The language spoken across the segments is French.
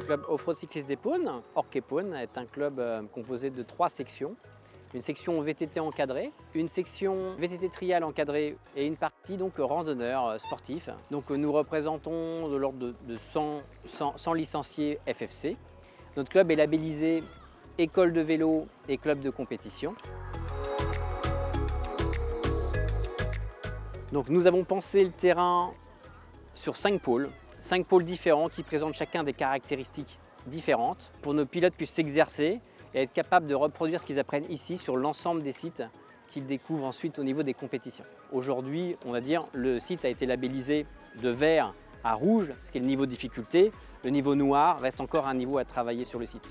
club Off-Road Cycliste d'Épône, Orc-Épône, est un club composé de 3 sections. Une section VTT encadrée, une section VTT trial encadrée et une partie donc randonneur sportif. Donc nous représentons de l'ordre de 100 licenciés FFC. Notre club est labellisé école de vélo et club de compétition. Donc nous avons pensé le terrain sur 5 pôles différents qui présentent chacun des caractéristiques différentes pour que nos pilotes puissent s'exercer et être capables de reproduire ce qu'ils apprennent ici sur l'ensemble des sites qu'ils découvrent ensuite au niveau des compétitions. Aujourd'hui, on va dire, le site a été labellisé de vert à rouge, ce qui est le niveau de difficulté. Le niveau noir reste encore un niveau à travailler sur le site.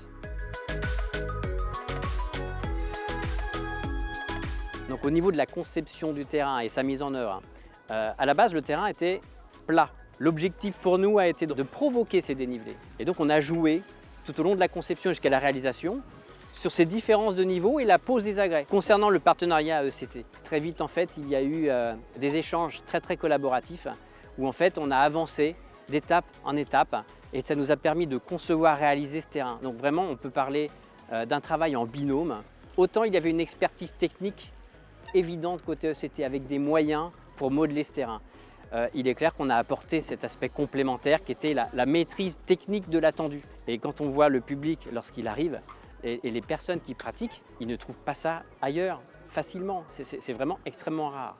Donc au niveau de la conception du terrain et sa mise en œuvre, à la base le terrain était plat. L'objectif pour nous a été de provoquer ces dénivelés. Et donc on a joué tout au long de la conception jusqu'à la réalisation sur ces différences de niveau et la pose des agrès. Concernant le partenariat ECT, très vite en fait il y a eu des échanges très collaboratifs où en fait on a avancé d'étape en étape et ça nous a permis de concevoir, réaliser ce terrain. Donc vraiment on peut parler d'un travail en binôme. Autant il y avait une expertise technique évidente côté ECT avec des moyens pour modeler ce terrain. Il est clair qu'on a apporté cet aspect complémentaire qui était la maîtrise technique de l'attendu. Et quand on voit le public lorsqu'il arrive et les personnes qui pratiquent, ils ne trouvent pas ça ailleurs facilement. C'est vraiment extrêmement rare.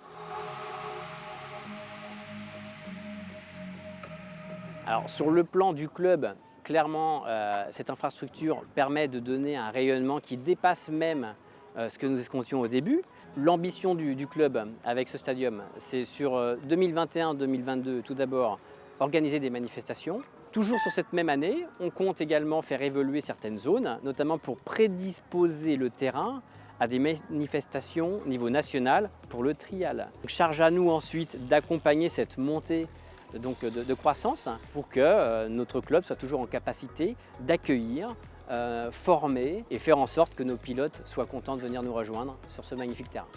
Alors sur le plan du club, clairement cette infrastructure permet de donner un rayonnement qui dépasse même ce que nous escomptions au début. L'ambition du club avec ce stadium, c'est sur 2021-2022 tout d'abord organiser des manifestations. Toujours sur cette même année, on compte également faire évoluer certaines zones, notamment pour prédisposer le terrain à des manifestations au niveau national pour le trial. Donc, charge à nous ensuite d'accompagner cette montée de croissance pour que notre club soit toujours en capacité d'accueillir, former et faire en sorte que nos pilotes soient contents de venir nous rejoindre sur ce magnifique terrain.